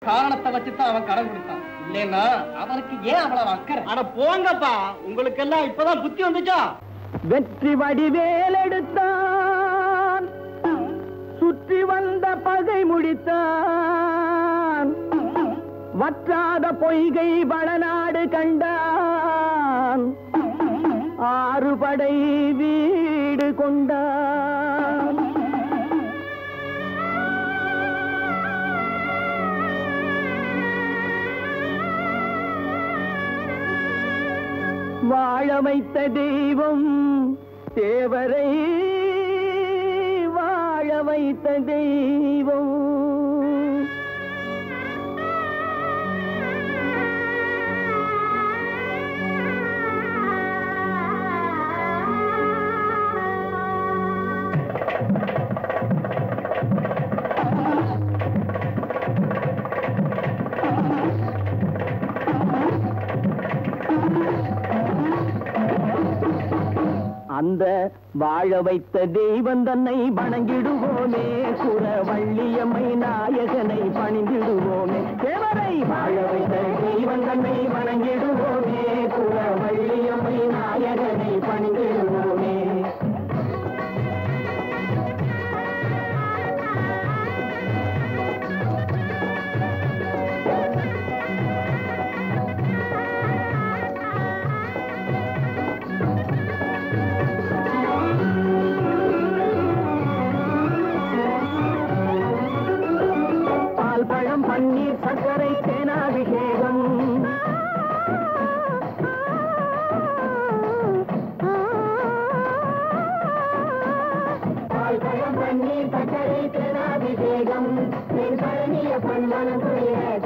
காரணத்தை வச்சுதான் அவன் கடன் கொடுத்தான். இல்லைன்னா அவனுக்கு ஏன் அவ்வளவு அக்கறை? அட போங்கப்பா, உங்களுக்கு எல்லாம் இப்பதான் புத்தி வந்துச்சா? வெற்றி வடிவேல் எடுத்தான், சுற்றி வந்த பகை முடித்தான், வற்றாத பொய்கை வளநாடு கண்டான், ஆறுபடை வீடு கொண்டான். வாழ வைத்த தெய்வம் தேவரை, வாழ வைத்த தெய்வம். அந்த வாழ வைத்த தெய்வம் தன்னை வணங்கிடுவோமே, குறவள்ளியம்மை நாயகனை பணிந்திடுவோமே. தேவரை வாழ வைத்த தெய்வம் தன்னை வணங்கிடுவோமே, குறவள்ளியம்மை நாயகனை பணிந்திடுவோமே. பன்னீர் சர்க்கரை தேனாபிஷேகம், பன்னீர் சர்க்கரை தேனாபிஷேகம்,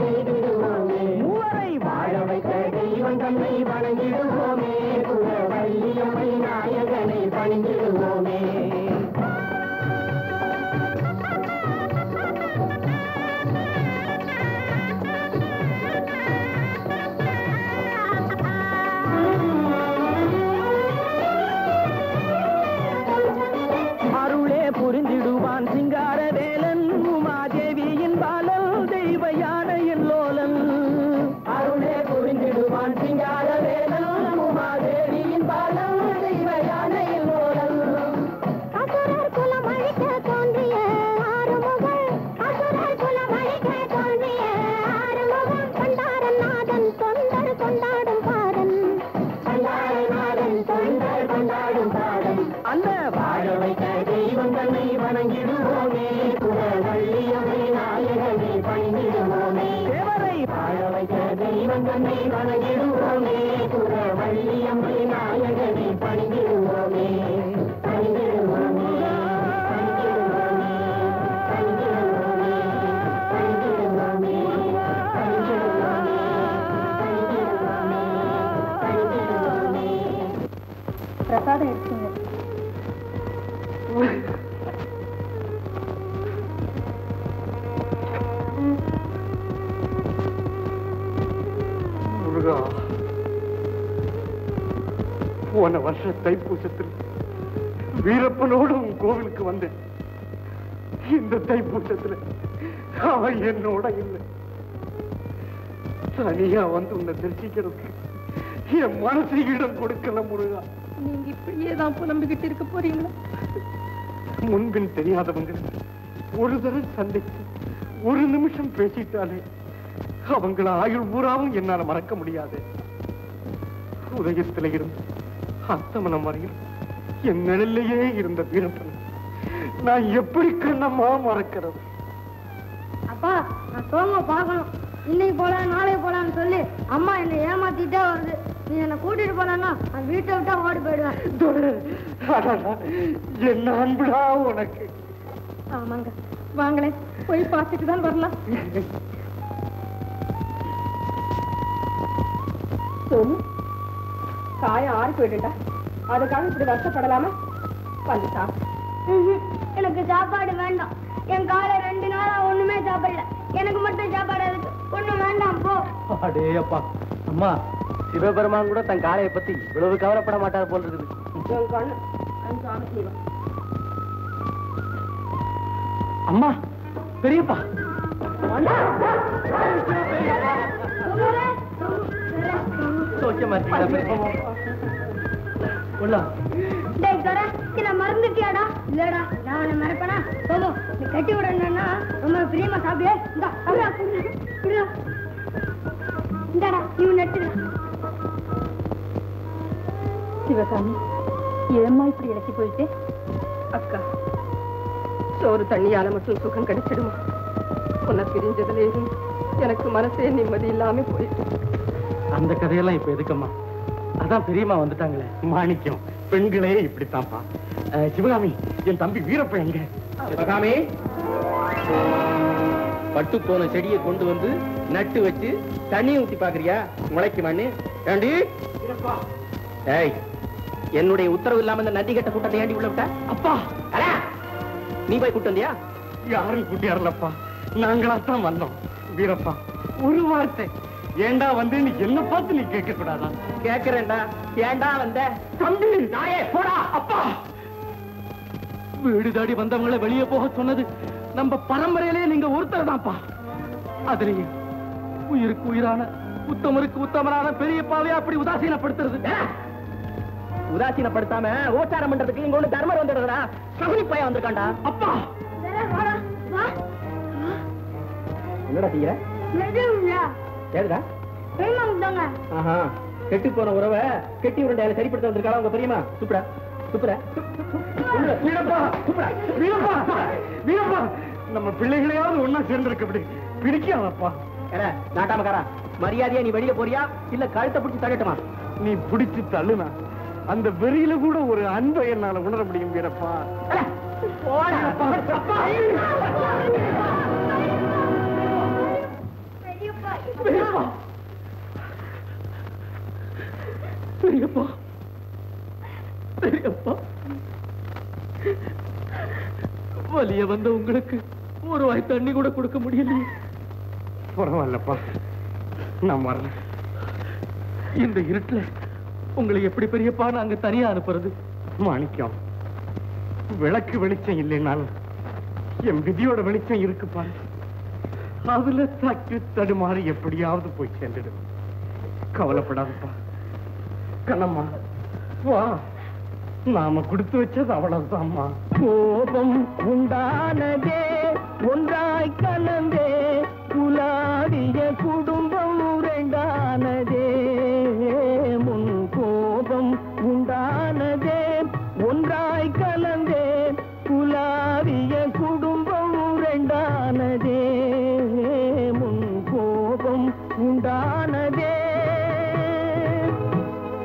செய்திடுவோமே. மூவரை வாழ வைத்த தெய்வம் தன்னை வணங்கிடுவோமே, குறவள்ளியம்மை நாயகனை பணிந்திடுவோமே. புரிந்திடுவான் சிங்கார வேலன், உமாதேவியின் பாலல், தெய்வ யானையின் லோலன். அருளே புரிந்திடுவான் சிங்கார வேலன், உமாதேவியின் பாலல், தெய்வ யானையின் லோலன். அசுரர் குலம் அழிக்க தோன்றிய ஆறுமுகன், அசுரர் குலம் அழிக்க தோன்றிய ஆறுமுகன், கொண்டாரன் நாதன் தொண்டர் கொண்டாடும் பாதன், கொண்டாரநாதன் தொண்டர் கொண்டாடும் பாதன். அந்த வாழ வைத்த தெய்வம் தன்னை வணங்கிடுவோமே, குறவள்ளியம்மை நாயகனை பணிந்திடுவோமே. தேவரை வாழ வைத்த தெய்வம் தன்னை வணங்கிடுவோமே, குறவள்ளியம்மை நாயகனை பணிந்திடுவோமே. பணிந்திடுவோமே, பணிந்திடுவோமே, பணிந்திடுவோமே, பணிந்திடுவோமே, பணிந்திடுவோமே, பணிந்திடுவோமே, பணிந்திடுவோமே. பிரசாதம் எடுத்துங்க. முருகா, போன வருஷ தைப்பூசத்தில் வீரப்பனோடு உன் கோவிலுக்கு வந்தேன். இந்த தைப்பூசத்துல அவன் என்னோட இல்லை. தனியா வந்து உன்னை தரிசிக்கிறதுக்கு என் மனசு இடம் கொடுக்கல முருகா. நீங்க இப்படியே தான் புலம்பிக்கிட்டு இருக்க போறீங்களா? முன்பின் தெரியாதவங்க ஒரு தடவை சந்தித்து ஒரு நிமிஷம் பேசிட்டாலே அவங்கள ஆயுள் பூராவும் என்னால மறக்க முடியாது. உதயத்தில இருந்து அஸ்தமனம் வரையில் என் நிழல்லையே இருந்த வீரப்பன் நான் எப்படி கண்ணம்மா மறக்கிறது? அப்பா, நான் சோம பார்க்கணும். இன்னைக்கு போலாம் நாளைக்கு போலான்னு சொல்லி அம்மா என்னை ஏமாத்திட்டே வருது. நீ என்னை கூட்டிட்டு போனா நான் வீட்டை விட்டா ஓடி போயிடுவேன். என்ன அன்புடா உனக்கு. ஆமாங்க, வாங்களேன் போய் பார்த்துட்டு தான் வரலாம். சோமு, காயம் ஆறி போயிட்டுட்டா, அதுக்காக இப்படி வருத்தப்படலாமா? வந்து சாப்பிடு. எனக்கு சாப்பாடு வேண்டாம். என் காலை 2 நாளா ஒண்ணுமே சாப்பிடல. எனக்கு மட்டும் சாப்பாடு இருக்கு. ஒண்ணும் வேண்டாம் போ. அடே அப்பா, அம்மா சிவபெருமான் கூட தன் காளையை பத்தி இவ்வளவு கவலைப்பட மாட்டார் போல் இருக்குது. அம்மா, பெரியப்பா, டேய் தோரா என்ன மறந்துட்டியாடா இல்லடா நான் உன்னை மறப்பேனா சோமு நீ கட்டி விடணும்னா ரொம்ப பிரியமா சாப்பிடு இந்தாடா நீ நட்டு சிவகாமி ஏம்மா இப்படி இறக்கி போயிட்டு அக்கா சோறு தண்ணியால மட்டும் சுகம் கிடைச்சிடுமா உன்னை பிரிஞ்சதுல இருந்து எனக்கு மனசே நிம்மதி இல்லாம போயிட்டு அந்த கதையெல்லாம் இப்ப எதுக்கம்மா அதான் பெரியம்மா வந்துட்டாங்களே. மாணிக்கம் பெண்களே இப்படித்தான்ப்பா. சிவகாமி என் தம்பி வீரப்ப எங்க? சிவகாமி பட்டு போன செடியை கொண்டு வந்து நட்டு வச்சு தண்ணி ஊத்தி பாக்குறியா? முளைக்கு மண்ணு ஏண்டி? ஏய், என்னுடைய உத்தரவு இல்லாம இந்த நந்தி கட்ட கூட்டத்தை ஏண்டி உள்ள விட்ட? அப்பா நீ போய் கூட்டு வந்தியா? யாரும் கூட்டியாரலப்பா, நாங்களாத்தான் வந்தோம். வீரப்பா ஒரு வார்த்தை ஏண்டா வந்து நீ என்ன பார்த்து நீ கேட்க கூடாதா? கேக்குறேன்டா. ஏண்டா வந்த? தம்பி நாயே போடா. அப்பா வீடு தாடி வந்தவங்களை வெளியே போக சொன்னது நம்ம பரம்பரையிலே நீங்க ஒருத்தர் தான்ப்பா. அதுலயும் உயிருக்கு உயிரான உத்தமருக்கு உத்தமரான பெரியப்பாவே அப்படி உதாசீனப்படுத்துறது. உதாசீனப்படுத்தாம ஓச்சாரம் பண்றதுக்கு இங்க ஒண்ணு தர்மர் வந்துடுறா. சகுனி பையன் வந்திருக்காண்டா. அப்பா என்னடா செய்யற? ஏதுடா? ஆஹா, கெட்டு போன உறவை கெட்டி உருண்டையில சரிப்படுத்த வந்திருக்காளா உங்க பெரியமா? சூப்பரா சூப்பரா வீரப்பா வீரப்பா வீரப்பா நம்ம பிள்ளைகளையாவது ஒன்னா சேர்ந்திருக்க அப்படி பிடிக்காதப்பா. நாட்டாமக்காரா, மரியாதையா நீ வெளியே போறியா இல்ல கழுத்தை பிடிச்சி தள்ளட்டுமா? நீ பிடிச்சு தள்ளுனா அந்த வெறியில கூட ஒரு அன்பை என்னால உணர முடியும் வீரப்பா. பெரியப்பா பெரியப்பா, வலிய வந்த உங்களுக்கு ஒரு வாய் தண்ணி கூட கொடுக்க முடியலையே. பரவாயில்லப்பா, நான் வரல. இந்த இருட்டுல உங்களை எப்படி பெரியப்பா நாங்க தனியா அனுப்புறது? மாணிக்கம், விளக்கு வெளிச்சம் இல்லைனாலும் என் விதியோட வெளிச்சம் இருக்குப்பா. அதுல தட்டு தடுமாறி எப்படியாவது போய் சேர்ந்துடும். கவலைப்படாதப்பா. கண்ணம்மா வா, நாம கொடுத்து வச்சது அவ்வளவுதான்மா. கோபம் உண்டானதே ஒன்றாய் கலந்தே, புலாடிய குடும்பம் உரைண்டானதே. முன் கோபம் உண்டானதே ஒன்றாய் கலந்தே, புலாடிய குடும்பம் உரைண்டானதே. முன் கோபம் உண்டானதே,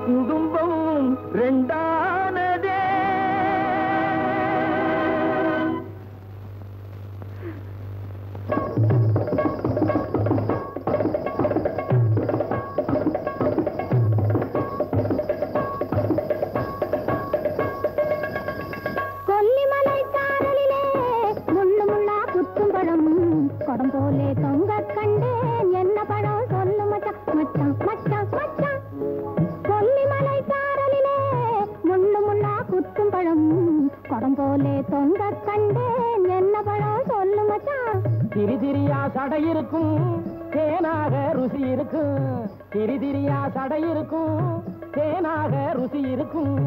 குடும்பம் ரெண்டானதே. கொல்லிமலை சாரலிலே முள்ளு முள்ளா குத்தும் பழம் கொடம் போலே தொங்க கண்டேன். என்ன பழம் சொல்லு மச்சான் மச்சான் மச்சான் மச்சான். கொல்லிமலை சாரலிலே முள்ளு முள்ளா குத்தும் பழம் கொடம் போலே தொங்க கண்டேன். என்ன பழம் சொல்லு மச்சான். திரி திரியா சடை இருக்கும் தேனாக ருசி இருக்கும். திரி திரியா சடை இருக்கும் தேனாக ருசி இருக்கும்.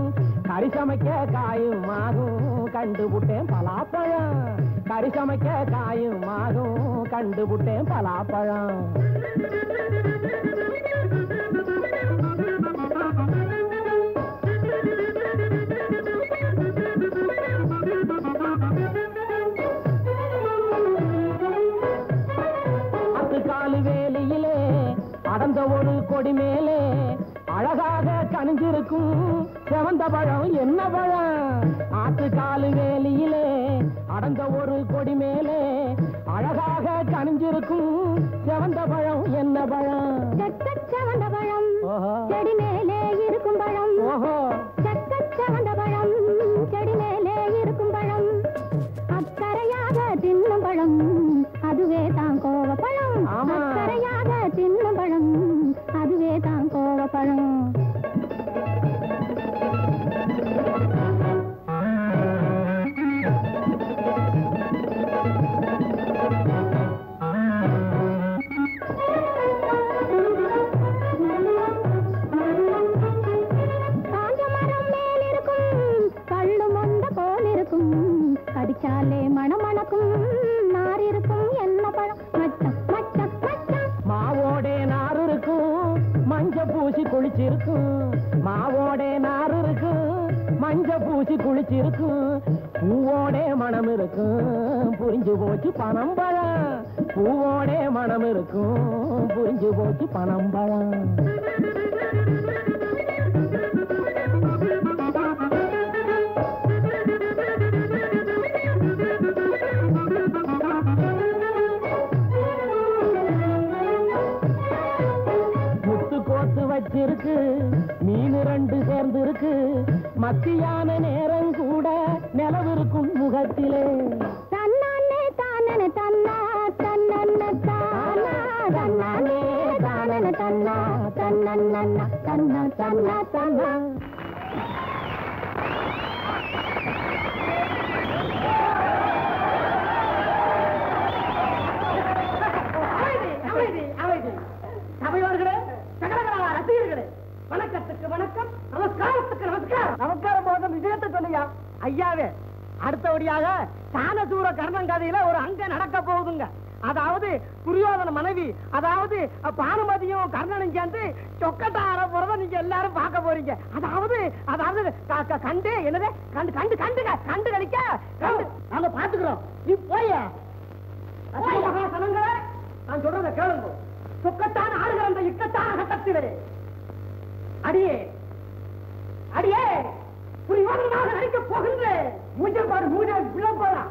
கறி சமைக்க காயும் ஆகும் கண்டுபுட்டேன் பலாப்பழம். கறி சமைக்க காயும் ஆகும் கண்டுபுட்டேன் பலாப்பழம். காலு வேலியிலே அடர்ந்த ஒரு கொடி மேலே அழகாக கனிஞ்சிருக்கும் செவந்த பழம் என்ன பழம். ஆத்து காலு வேலியிலே அடர்ந்த ஒரு கொடி மேலே அழகாக கனிஞ்சிருக்கும் செவந்த பழம் என்ன பழம். செவந்த பழம் செடி மேலே இருக்கும் பழம். செவந்த பழம் செடி மேலே இருக்கும் பழம். அக்கறையாக தின்னும் பழம் அதுவே தான் கோவப்பழம். அக்கறையாக தின்னும் பழம் அதுவே தான் கோவப்பழம். குளிச்சிருக்கும், மாவோட நார் இருக்கும், மஞ்ச பூசி குளிச்சிருக்கும், பூவோட மனம் இருக்கும், புரிஞ்சு போச்சு பணம் பழம். பூவோட மனம் இருக்கும், புரிஞ்சு போச்சு பணம் பழம். வச்சிருக்கு மீன் 2 சேர்ந்து இருக்கு, மத்தியான நேரம் கூட நிலவிருக்கும் முகத்திலே. தன்னானே தானே தன்னா தன்னன்ன தானா தன்னானே தானே தன்னா தன்னன்ன தன்னா தன்னா தன்னா. சபையோர்களே, சகலகலா ரசிகர்களே, வணக்கத்துக்கு வணக்கம், நமஸ்காரத்துக்கு நமஸ்காரம். நமஸ்காரம் போதும், விஷயத்தை சொல்லியா ஐயாவே. அடுத்தபடியாக தானசூர கர்ணன் கதையில ஒரு அங்க நடக்க போகுதுங்க. அதாவது துரியோதன மனைவி, அதாவது பானுமதியும் கர்ணனும் சேர்ந்து சொக்கட்டார போறத நீங்க எல்லாரும் பார்க்க போறீங்க. அதாவது கண்டு என்னது கண்டு கண்டு கண்டு கண்டு கழிக்க கண்டு நாங்க பாத்துக்கிறோம். நீ போய மகாசனங்களே, நான் சொல்றத கேளுங்க. சொக்கத்தான் ஆளுகிற அந்த இக்கட்டான கட்டத்திலே அடியே அடியே புரியோதனாக நடிக்க போகின்றேன். மூஞ்ச பாரு, மூஞ்ச விளம்பரா.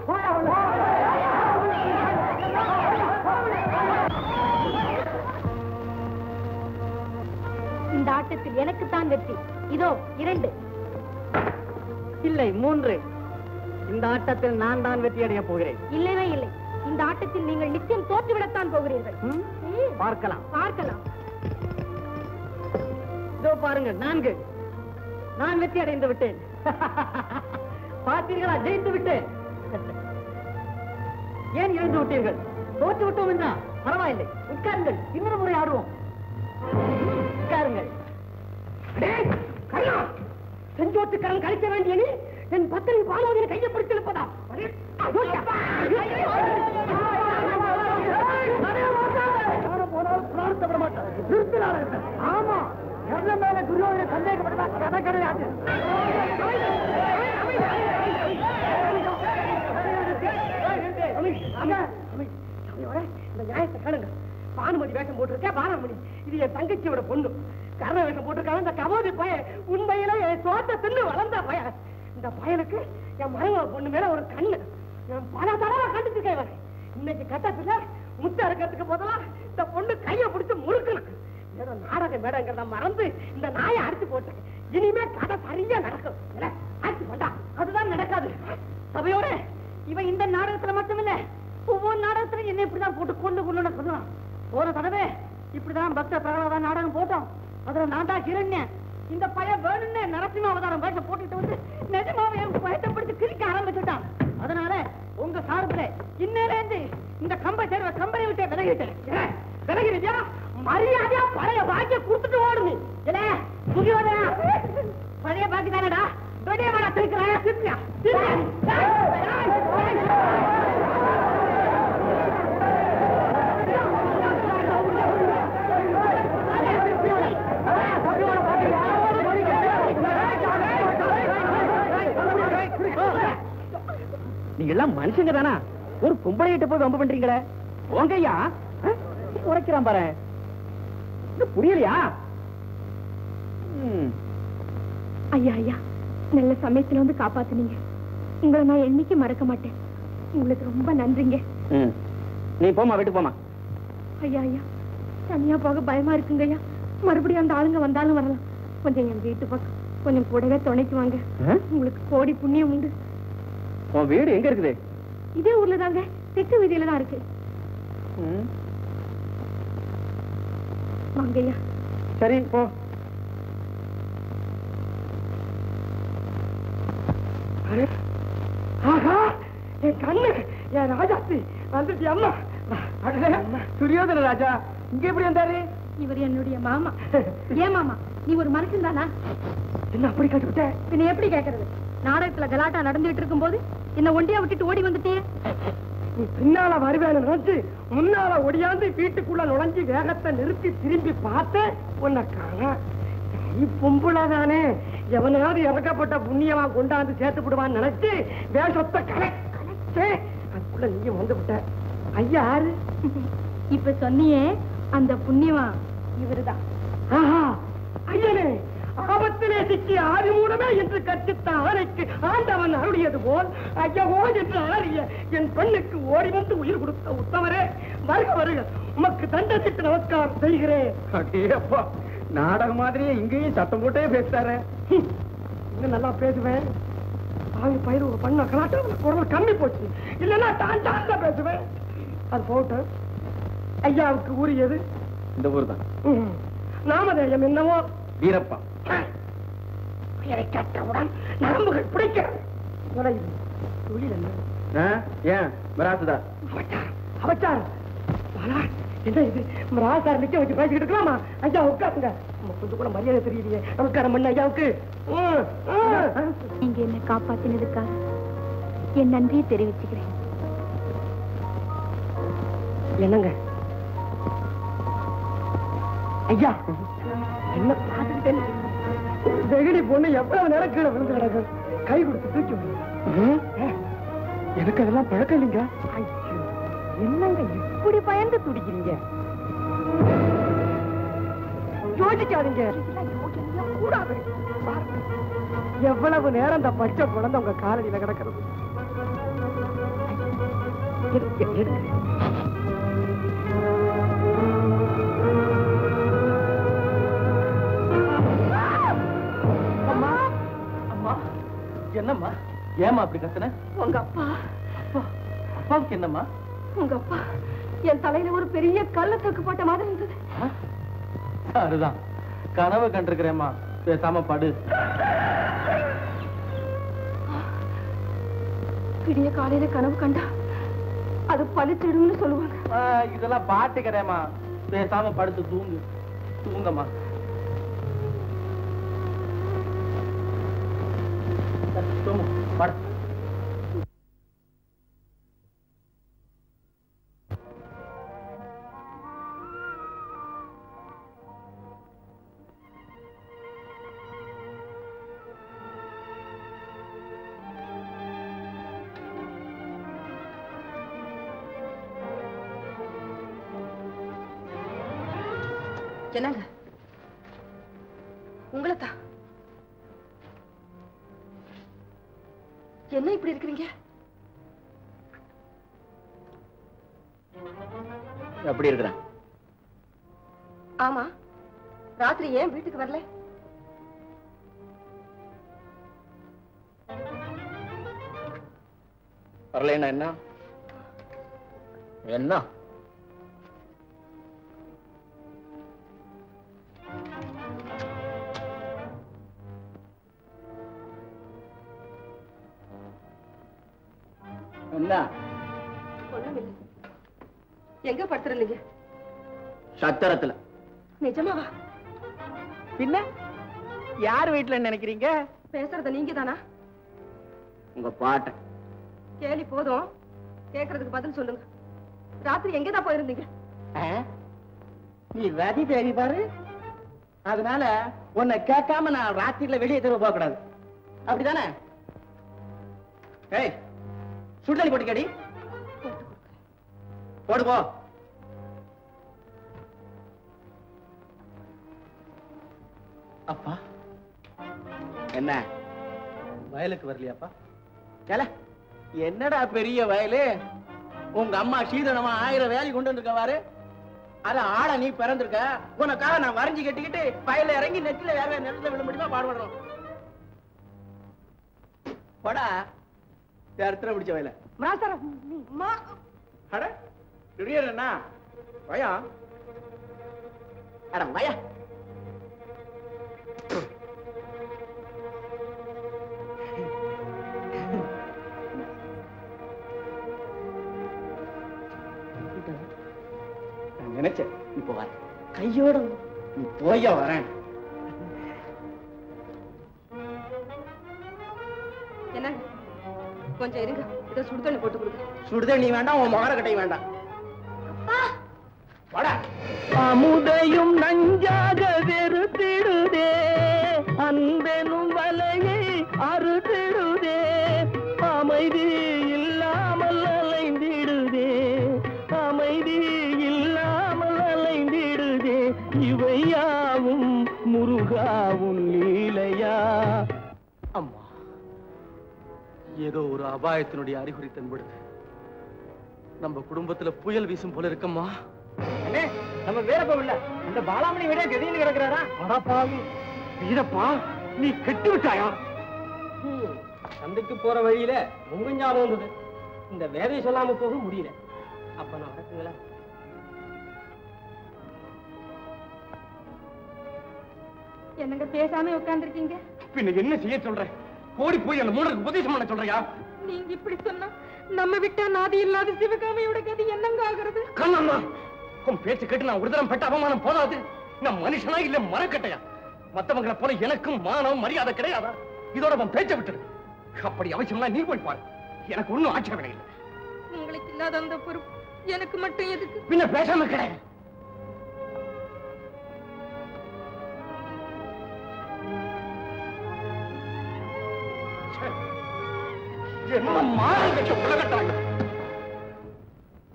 இந்த ஆட்டத்தில் எனக்குத்தான் வெற்றி. இதோ 2 இல்லை 3. இந்த ஆட்டத்தில் நான் தான் வெற்றி அடைய போகிறேன். இல்லவே இல்லை, இந்த ஆட்டத்தில் நீங்கள் நிச்சயம் தோற்றுவிடத்தான் போகிறீர்கள். பார்க்கலாம் பார்க்கலாம். இதோ பாருங்க 4. நான் வெற்றி அடைந்து விட்டேன். பார்த்தீர்களா, ஜெயித்து விட்டேன். ஏன் இழந்து விட்டீர்கள்? தோற்று விட்டோம் என்றா பரவாயில்லை, உட்காருங்கள், இன்னொரு முறை ஆடுவோம். உட்காருங்கள். செஞ்சோட்டுக்கரன் கழிக்க வேண்டிய நீ என் பத்திரி பாலோதியை கையை பிடித்திருப்பதா? ஆமா, என்ன மேல துரியோதனை சந்தேகப்பட்டதா கதை கிடையாது. இந்த நியாயத்தை கேளுங்க. பானுமதி வேஷம் போட்டிருக்க பானுமதி, இது என் தங்கச்சியோட பொண்ணு. கர்ண வேஷம் போட்டிருக்காங்க இந்த கபோதி பையன், உண்மையில என் சோத்த தின்னு வளர்ந்த பையன். இந்த பையனுக்கு என் மனைவி பொண்ணு மேல ஒரு கண்ணு. நான் பல தடவை கண்டிச்சிருக்கேன். இன்னைக்கு கட்டத்துல முத்த இருக்கிறதுக்கு போதா இந்த பொண்ணு கையை பிடிச்சு முறுக்கணும். ஏதோ நாடக மேடங்கிறத மறந்து இந்த நாயை அடிச்சு போட்டேன். இனிமே கதை சரியா நடக்கும். அடிச்சு போட்டா அதுதான் நடக்காது. சபையோட இவன் இந்த நாடகத்துல மட்டும் இல்ல, ஒவ்வொரு நாடகத்துல என்ன இப்படிதான் போட்டு கொண்டு கொண்டு சொல்லலாம். ஒரு தடவை இப்படிதான் பக்த பிரகலாத நாடகம் போட்டோம். அதுல நான் தான் ஹிரண்யன். இந்த பையன் வேணும்னு நரசிம்ம அவதாரம் வேஷம் போட்டுட்டு வந்து நிஜமாவே பயத்தப்படுத்தி கிரிக்க ஆரம்பிச்சுட்டான். அதனால உங்க சார்பில் இன்னிலேருந்து இந்த கம்பை சேர்வ கம்பெனி விட்டு விலகிட்டேன். விலகிருச்சா மரியாதையா பழைய பாக்கிய கொடுத்துட்டு ஓடுங்க. இல்ல துரியோதனா, பழைய பாக்கி தானடா, வெளியவாடா திருக்கிறாயா? திருப்பியா நீங்க எல்லாம் மனுஷங்க தானா? ஒரு பொம்பளையிட்ட போய் வம்பு பண்றீங்களே. உங்கய்யா உரைக்கிறான் பாரு, புரியலையா? ஐயா ஐயா, நல்ல சமயத்துல வந்து காப்பாத்துனீங்க. உங்களை நான் என்னைக்கு மறக்க மாட்டேன். உங்களுக்கு ரொம்ப நன்றிங்க. நீ போமா, வீட்டுக்கு போமா. ஐயா ஐயா, தனியா போக பயமா இருக்குங்க ஐயா. மறுபடியும் அந்த ஆளுங்க வந்தாலும் வரலாம். கொஞ்சம் என் வீட்டு பக்கம் கொஞ்சம் கூடவே துணைக்கு வாங்க. உங்களுக்கு கோடி புண்ணியம் உண்டு. உன் வீடு எங்க இருக்குது? இதே ஊர்ல தாங்க, தெற்கு வீதியில தான் இருக்கு. வாங்கய்யா. சரி போ. என் கண்ணு, என் ராஜாத்தி வந்துட்டு அம்மா. துரியோதன ராஜா இங்க எப்படி வந்தாரு? இவர் என்னுடைய மாமா. ஏன் மாமா, நீ ஒரு மனுஷன் தானா? என்ன அப்படி கட்டுவிட்ட? பின்ன எப்படி கேட்கறது? நாடகத்துல கலாட்டா நடந்துட்டு இருக்கும் போது என்ன ஒண்டியா விட்டுட்டு ஓடி வந்துட்டே. நீ பின்னால வருவேன்னு நினைச்சு முன்னால ஒடியாந்து வீட்டுக்குள்ள நுழைஞ்சு வேகத்தை நிறுத்தி திரும்பி பார்த்து உன்னை காண பொம்புளாதானே எவனாவது இறக்கப்பட்ட புண்ணியமா கொண்டாந்து சேர்த்து விடுவான்னு நினைச்சு வேஷத்தை கலைச்சே அதுக்குள்ள நீயும் வந்து விட்ட. ஐயா யாரு? இப்ப சொன்னியே அந்த புண்ணியமா இவருதான். ஆஹா, ஐயனே, ஆபத்திலே சிக்கி ஆதி மூலமே என்று கற்பித்த ஆணைக்கு ஆண்டவன் அருளியது போல் ஐயவோ என்று ஆறிய என் பெண்ணுக்கு ஓடி வந்து உயிர் கொடுத்த உத்தமரே, வருக வருக, உமக்கு தண்டனைக்கு நமஸ்காரம் செய்கிறேன். அடேப்பா, நாடகம் மாதிரியே இங்கேயும் சத்தம் போட்டே பேசுறாரு. இன்னும் நல்லா பேசுவேன். அவங்க பயிர் ஒரு பண்ண கலாட்டம் குரல் கம்மி போச்சு. இல்லைன்னா தான் பேசுவேன். அது போட்டு ஐயாவுக்கு உரியது இந்த ஊர் தான். நாமதேயம் என்னவோ வீரப்பா. பெயரை கேட்டவுடன் நரம்புகள் பிடிக்கிறது. தொழில் என்ன? ஏன் மிராசுதா? அவச்சார் என்ன இது? மிராசார் நிக்க வச்சு பேசிக்கிட்டு இருக்கலாமா? ஐயா உட்காருங்க. கொஞ்சம் கூட மரியாதை தெரியலையே. நமஸ்காரம் பண்ண ஐயாவுக்கு. நீங்க என்ன காப்பாத்தினதுக்காக என் நன்றியை தெரிவிச்சுக்கிறேன். என்னங்க ஐயா, என்ன பார்த்துக்கிட்டேன்னு வெகுளி பொண்ணு எவ்வளவு நேரம் கீழே விழுந்து கிடக்கு. கை கொடுத்து தூக்கி விடு. எனக்கு அதெல்லாம் பழக்கம் இல்லைங்க. என்னங்க இப்படி பயந்து துடிக்கிறீங்க? யோசிக்காதீங்க. கூடாது. எவ்வளவு நேரம் அந்த பச்சை குழந்தை உங்க காலடியில கிடக்கிறது. என்னம்மா? ஏமா அப்படி கத்துன? உங்க அப்பா அப்பாவுக்கு என்னம்மா? உங்க அப்பா என் தலையில ஒரு பெரிய கல்ல தூக்கு போட்ட மாதிரி இருந்தது. அதுதான் கனவு கண்டிருக்கிறேம்மா. பேசாம படு. விடிய காலையில கனவு கண்டா அது பலிச்சிடும்னு சொல்லுவாங்க. இதெல்லாம் பாட்டுக்கிறேம்மா. பேசாம படுத்து தூங்கு. தூங்கம்மா. படு. என்னங்க உங்களைத்தான். என்ன இப்படி இருக்கிறீங்க? எப்படி இருக்கிறேன்? ஆமா, ராத்திரி ஏன் வீட்டுக்கு வரல? வரலன்னா என்ன? என்ன என்ன? ஒண்ணுமில்லை. எங்க படுத்திருந்தீங்க? சத்திரத்துல. நிஜமாவா? பின்ன யார் வீட்டுல நினைக்கிறீங்க? பேசுறது நீங்க தானா? உங்க பாட்ட கேலி போதும், கேக்குறதுக்கு பதில் சொல்லுங்க. ராத்திரி எங்கதான் போயிருந்தீங்க? நீ ரதி தேடி பாரு. அதனால உன்னை கேட்காம நான் ராத்திரில வெளியே தெருவ போக கூடாது. அப்படிதானே? ஏய், சுடுதண்ணி போட்டு கேடி. போடு போ. அப்பா என்ன வயலுக்கு வரலையாப்பா? என்னடா பெரிய வயலு? உங்க அம்மா சீதனமா 1000 வேலை கொண்டு வந்திருக்கவாரு. அத ஆள நீ பிறந்திருக்க. உனக்காக நான் வரைஞ்சி கட்டிக்கிட்டு வயல இறங்கி நெத்தில வேற நிலத்துல விட முடியுமா? பாடுபடுறோம். போடா, இடத்துல பிடிச்ச வயல. அட திடீர்னா வயா. அட வயா. நினைச்சேன் இப்ப வர கையோட நீ போய வரேன். என்ன கொஞ்சம் இருங்க, இதை சுடுதண்ணி போட்டு கொடுங்க. சுடுதண்ணி வேண்டாம், உன் மகர கட்டை வேண்டாம். அமுதையும் நஞ்சாக வெறுத்திடுதே இவையாவும் முருகாவும் லீலையா. அம்மா, ஏதோ ஒரு அபாயத்தினுடைய அறிகுறி தென்படுது. நம்ம குடும்பத்துல புயல் வீசும் போல இருக்கம்மா. நம்ம வீரப்பா இல்ல, இந்த பாலாமணி விட கதின்னு கிடக்குறாரா? அடப்பாவி வீரப்பா, நீ கெட்டு விட்டாயா? சந்தைக்கு போற வழியில உங்க ஞாபகம் வந்தது. இந்த வேதையை சொல்லாம போக முடியல. அப்ப நான் வரட்டுங்களா? என்னங்க பேசாம உட்கார்ந்துருக்கீங்க? பின்ன என்ன செய்ய சொல்றேன்? ஓடி போய் அந்த மூணருக்கு உபதேசம் பண்ண சொல்றியா? நீங்க இப்படி சொன்னா நம்ம விட்டா நாதி இல்லாத சிவகாமியோட கதி என்னங்க ஆகுறது? கண்ணம்மா, உன் பேச்சு கேட்டு நான் ஒரு தரம் பட்ட அவமானம் போதாது. நான் மனுஷனா இல்ல மரக்கட்டையா? மத்தவங்களை போல எனக்கும் மானம் மரியாதை கிடையாதா? இதோட உன் பேச்சை விட்டுரு. அப்படி அவசியம்னா நீ போய் பாரு. எனக்கு ஒண்ணும் ஆட்சேபனை இல்லை. உங்களுக்கு இல்லாத அந்த பொறுப்பு எனக்கு மட்டும் எதுக்கு? பின்ன பேசாம கிடையாது.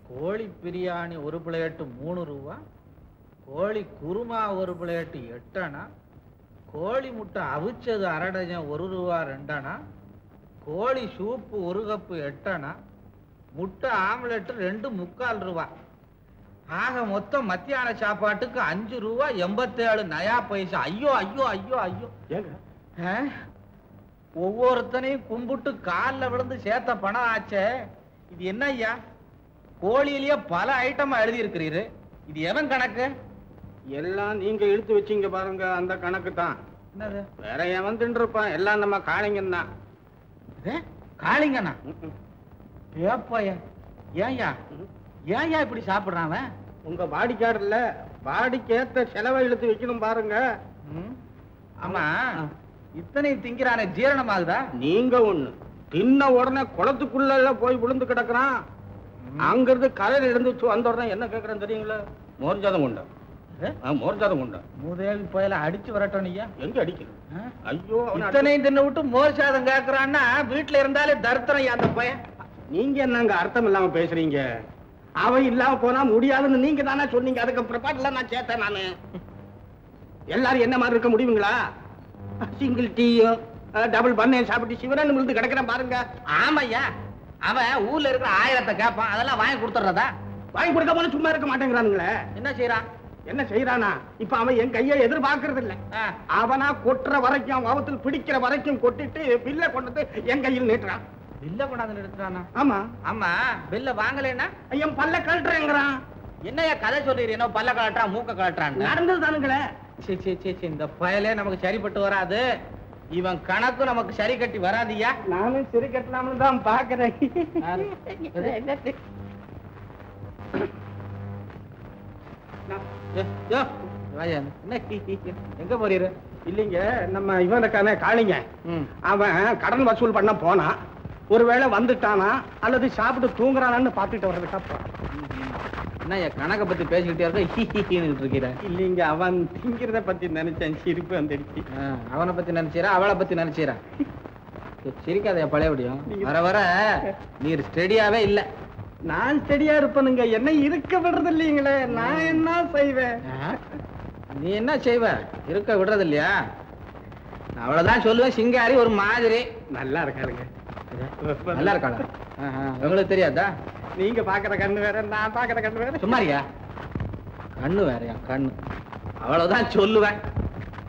கோழி பிரியாணி ஒரு பிளேட்டு 3 ரூபா, கோழி குருமா ஒரு பிளேட்டு 8 அணா, கோழி முட்டை அவிச்சது அரை டஜன் 1 ரூபா 2 அணா, கோழி சூப்பு 1 கப்பு 8 அணா, முட்டை ஆம்லெட் 2 3/4 ரூபா. ஆக மொத்தம் மத்தியான சாப்பாட்டுக்கு 5 ரூபா 87 நயா பைசா. ஐயோ ஐயோ ஐயோ ஐயோ! ஒவ்வொருத்தனையும் கும்பிட்டு காலில் விழுந்து சேர்த்த பணம் ஆச்சே. இது என்ன ஐயா? கோழியிலேயே பல ஐட்டமா எழுதி இருக்கிறீரு. இது எவன் கணக்கு? எல்லாம் நீங்க இழுத்து வச்சீங்க பாருங்க, அந்த கணக்கு தான். என்னது? வேற எவன் தின்றுப்பான்? எல்லாம் நம்ம காளிங்கன் தான். காளிங்கண்ணா? ஏப்பையா, ஏன்யா ஏன்யா இப்படி சாப்பிடுறான்? உங்க வாடிக்காடுல வாடிக்கேத்த செலவை இழுத்து வைக்கணும் பாருங்க. ஆமா, இத்தனை திங்கிறானே ஜீரணமாகுதா? நீங்க ஒண்ணு தின்ன உடனே குளத்துக்குள்ள போய் விழுந்து கிடக்குறான். அங்கிருந்து கரையில இருந்துச்சு வந்த உடனே என்ன கேக்குறேன் தெரியுங்களா? மோர் ஜாதம் கொண்டா. மோர் ஜாதம் கொண்டா. முதேவி போயில அடிச்சு வரட்டும். நீயா எங்க அடிக்கணும்? ஐயோ, இத்தனையும் தின்னு விட்டு மோர் சாதம் கேக்குறான்னா வீட்டுல இருந்தாலே தர்த்தனம் அந்த பையன். நீங்க என்னங்க அர்த்தம் இல்லாம பேசுறீங்க? அவ இல்லாம போனா முடியாதுன்னு நீங்க தானே சொன்னீங்க. அதுக்கு பிற்பாடுல நான் சேர்த்தேன். நானு எல்லாரும் என்ன மாதிரி இருக்க முடியுங்களா? சிங்கிள் டீயும் டபுள் பண்ணையும் சாப்பிட்டு சிவரன் விழுந்து கிடக்குறேன் பாருங்க. ஆமையா, அவன் ஊர்ல இருக்கிற 1000 கேட்பான். அதெல்லாம் வாங்கி கொடுத்துறதா? வாங்கி கொடுக்க போல சும்மா இருக்க மாட்டேங்கிறானுங்களே. என்ன செய்யறான்? என்ன செய்யறானா? இப்ப அவன் என் கையை எதிர்பார்க்கறது இல்ல. அவனா கொட்டுற வரைக்கும், அவத்தில் பிடிக்கிற வரைக்கும் கொட்டிட்டு பில்ல கொண்டு என் கையில் நீட்டுறான். பில்ல கொண்டாந்து நிறுத்துறானா? ஆமா ஆமா, பில்ல வாங்கலைன்னா என் பல்ல கழட்டுறேங்கிறான். என்னையா கதை சொல்றீங்க? பல்ல கழட்டான், மூக்க கழட்டான். நடந்தது தானுங்களே. இந்த பயலே நமக்கு சரிப்பட்டு வராது. இவன் கணக்கு நமக்கு சரி கட்டி வராதியா? நானும் சரி கட்டலாம்னு தான் பாக்குறேன். எங்க போறீரு? இல்லைங்க, நம்ம இவனுக்கான காளிங்க அவன் கடன் வசூல் பண்ண போனா, ஒருவேளை வந்துட்டானா அல்லது சாப்பிட்டு தூங்குறானான்னு பாத்துட்டு வர்றதுக்கா போறான். என்ன கணக்கை பத்தி பேசிக்கிட்டே இருக்க? இல்லைங்க, அவன் திங்கிறத பத்தி நினைச்சேன், சிரிப்பு வந்துடுச்சு. அவனை பத்தி நினைச்சீரா அவளை பத்தி நினைச்சீரா? சிரிக்காதையா பழையபடியும். வர வர நீர் ஸ்டெடியாவே இல்ல. நான் ஸ்டெடியா இருப்பனுங்க, என்ன இருக்க விடுறது இல்லைங்களே. நான் என்ன செய்வேன்? நீ என்ன செய்வ? இருக்க விடுறது இல்லையா? அவ்வளவுதான் சொல்லுவேன். சிங்காரி ஒரு மாதிரி. நல்லா இருக்காருங்க. நல்லா இருக்காளா? உங்களுக்கு தெரியாதா? நீங்க பாக்குற கண்ணு வேற, நான் பாக்குற கண்ணு வேற. சும்மாரியா? கண்ணு வேறயா? கண்ணு அவ்வளவுதான் சொல்லுவேன்.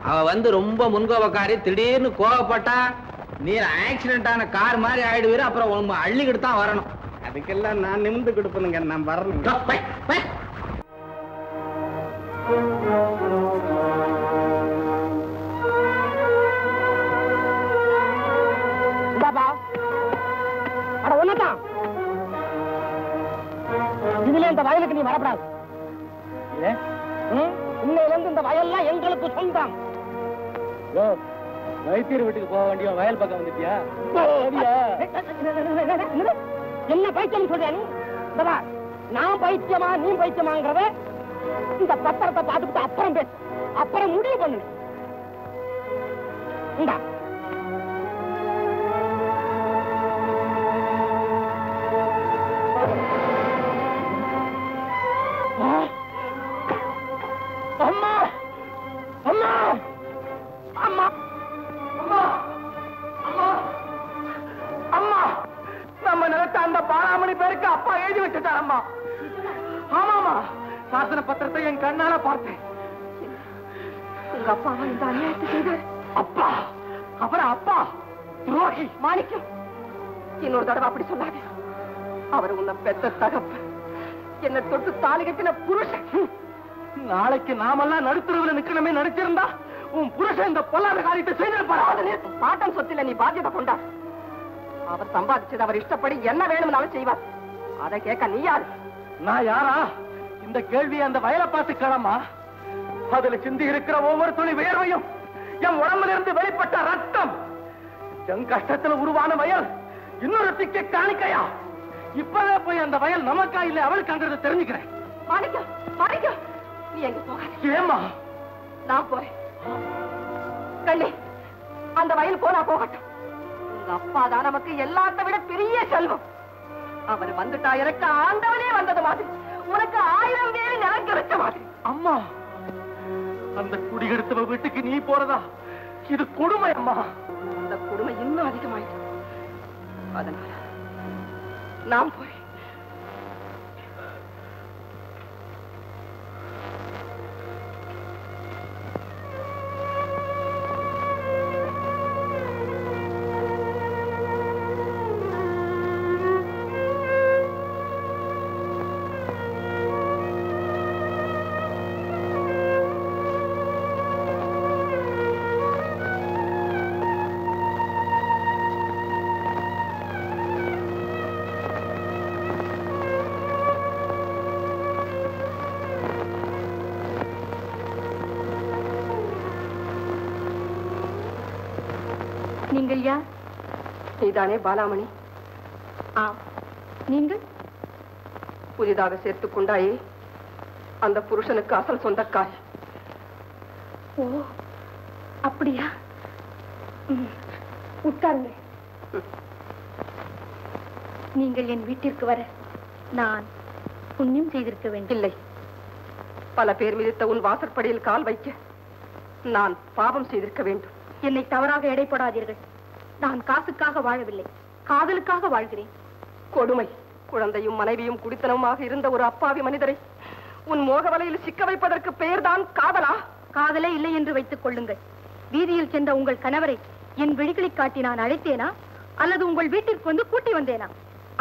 அவ வந்து ரொம்ப முன்கோபக்காரி. திடீர்னு கோவப்பட்டா நீர் ஆக்சிடென்ட் ஆன கார் மாதிரி ஆயிடுவீரு. அப்புறம் அள்ளிக்கிட்டு தான் வரணும். அதுக்கெல்லாம் நான் நிமிந்து கொடுப்பனுங்க, நான் வரணும். இதுல இந்த வயலுக்கு நீ வரப்படாது. இன்னையிலிருந்து இந்த வயல்லாம் எங்களுக்கு சொந்தம். வைத்தியர் வீட்டுக்கு போக வேண்டிய வயல் பக்கம் வந்துட்டியா? என்ன பைத்தியம் சொல்றியா நீ? நான் பைத்தியமா நீ பைத்தியமாங்கிறத இந்த பத்திரத்தை பார்த்துக்கிட்டு அப்புறம் பேசு. அப்புறம் முடிவு பண்ணு. இந்தா அம்மா அம்மா. ஆமாமா, சாசன பத்திரத்தை என் கண்ணால பார்த்தேன். உங்க அப்பா இந்த அநியாயத்தை செய்தார். அப்பா? அப்புறம் அப்பா துரோகி. மாணிக்கம், இன்னொரு தடவை அப்படி சொல்லாது. அவர் உன்னை பெத்த தகப்ப, என்ன தொட்டு தாலி கட்டின புருஷன். நாளைக்கு நாமெல்லாம் நடுத்தரவுல நிக்கணுமே நினைச்சிருந்தா உன் புருஷன் இந்த பொல்லாத காரியத்தை செய்திருப்பாரு. பாட்டம் சொத்துல நீ பாத்தியதை கொண்டா. அவர் சம்பாதிச்சது அவர் இஷ்டப்படி என்ன வேணும்னாலும் செய்வார். அதை கேட்க நீ யாரு? நான் யாரா? இந்த கேள்வியை அந்த வயலை பார்த்து கிளம்பா. அதுல சிந்தி இருக்கிற ஒவ்வொரு துளி வேர்வையும் என் உடம்புல இருந்து வெளிப்பட்ட ரத்தம். என் கஷ்டத்துல உருவான வயல் இன்னொரு திக்க காணிக்கையா? இப்பவே போய் அந்த வயல் நமக்கா இல்ல அவளுக்காங்கிறத தெரிஞ்சுக்கிறேன். மாணிக்கம், மாணிக்கம், நீ எங்க போகாத. ஏமா? நான் போறேன். கண்ணே, அந்த வயல் போனா போகட்டும். உங்க அப்பா தான் நமக்கு எல்லாத்த விட பெரிய செல்வம். அவர் வந்துட்டா எனக்கு ஆண்டவனே வந்தது மாதிரி, உனக்கு 1000 பேரை நிலங்க வச்ச மாதிரி. அம்மா, அந்த குடிகெடுத்தவ வீட்டுக்கு நீ போறதா? இது கொடுமை அம்மா. அந்த கொடுமை இன்னும் அதிகமாயிடும். அதனால நான் போறேன். நீங்கள் யார்? நீதானே பாலாமணி? ஆம். நீங்கள் புதிதாக சேர்த்துக் கொண்டாயே அந்த புருஷனுக்கு அசல் சொந்தக்காரி. ஓ, அப்படியா? உட்காருங்க. நீங்கள் என் வீட்டிற்கு வர நான் புண்ணியம் செய்திருக்க வேண்டும். இல்லை, பல பேர் மிதித்த உன் வாசற்படியில் கால் வைக்க நான் பாவம் செய்திருக்க வேண்டும். என்னை தவறாக எடைப்படாதீர்கள். நான் காசுக்காக வாழவில்லை, காதலுக்காக வாழ்கிறேன். கொடுமை. குழந்தையும் மனைவியும் குடித்தனமாக இருந்த ஒரு அப்பாவி மனிதரை உன் மோக வலையில் சிக்க வைப்பதற்கு பெயர்தான் காதலா? காதலே இல்லை என்று வைத்துக் கொள்ளுங்கள். வீதியில் சென்ற உங்கள் கணவரை என் விழிகளை காட்டி நான் அழைத்தேனா, அல்லது உங்கள் வீட்டிற்கு வந்து கூட்டி வந்தேனா?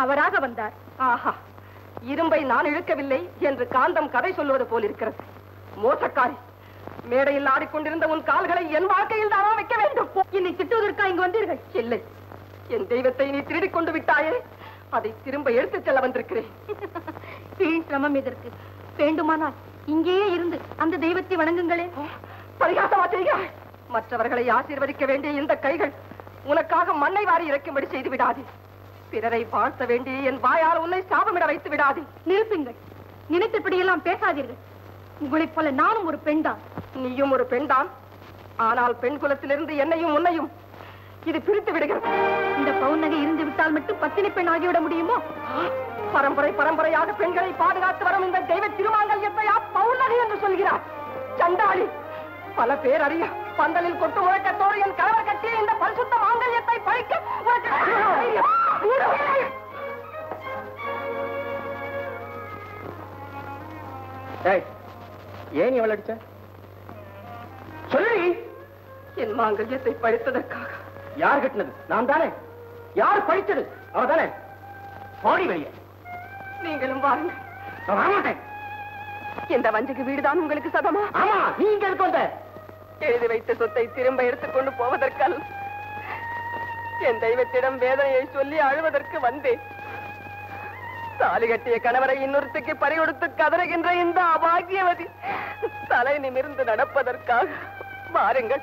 அவராக வந்தார். ஆஹா, இரும்பை நான் இழுக்கவில்லை என்று காந்தம் கதை சொல்வது போல் இருக்கிறது. மோசக்காரி, மேடையில் ஆடிக்கொண்டிருந்த உன் கால்களை என் வாழ்க்கையில் தானா வைக்க வேண்டும்? என்னை திட்டுவதற்கா இங்கு வந்தீர்கள்? இல்லை, என் தெய்வத்தை நீ திருடிக் கொண்டு விட்டாயே, அதை திரும்ப எடுத்துச் செல்ல வந்திருக்கிறேன். வீண் சிரமம் எதற்கு? வேண்டுமானால் இங்கேயே இருந்து அந்த தெய்வத்தை வணங்குங்களே. பரிகாசமா செய்கிறாய். மற்றவர்களை ஆசீர்வதிக்க வேண்டிய இந்த கைகள் உனக்காக மண்ணை வாரி இறக்கும்படி செய்து விடாதே. பிறரை வாழ்த்த வேண்டிய என் வாயால் உன்னை சாபமிட வைத்து விடாதே. நிறுத்துங்கள். நினைத்தபடியெல்லாம் பேசாதீர்கள். உங்களைப் போல நானும் ஒரு பெண் தான். நீயும் ஒரு பெண் தான். ஆனால் பெண் குலத்திலிருந்து என்னையும் உன்னையும் இது பிரித்து விடுகிறது. இந்த பவுன்னகை இருந்து விட்டால் மட்டும் பத்தினி பெண் ஆகிவிட முடியுமோ? பரம்பரை பரம்பரையாக பெண்களை பாதுகாத்து வரும் இந்த தெய்வ திருமாங்கல்யத்தையா பவுன்னகை என்று சொல்கிறார்? சண்டாளி, பல பேர் அறிய பந்தலில் கொட்டு முழக்கத்தோடு என் கணவர் கட்டிய இந்த பரிசுத்த மாங்கல்யத்தை பறிக்க ஏன் எவ்வளவு அடிச்ச? சொல்லி. என் மாங்கல்யத்தை பறித்ததற்காக. யார் கட்டினது? நான் தானே. யார் பறித்தது? அவ தானே. பாடி வெளியே. நீங்களும் வாருங்கள். நான் வரமாட்டேன். இந்த வஞ்சக வீடுதான் உங்களுக்கு சதமா? ஆமா, நீங்க எதுக்கு வந்த? எழுதி வைத்த சொத்தை திரும்ப எடுத்துக்கொண்டு போவதற்கால் என் தெய்வத்திடம் வேதனையை சொல்லி அழுவதற்கு வந்தேன். தாலி கட்டிய கணவரை இன்னொருத்துக்கு பறிகொடுத்து கதறுகின்ற இந்த அபாகியவதி தலை நிமிர்ந்து நடப்பதற்காக வாருங்கள்.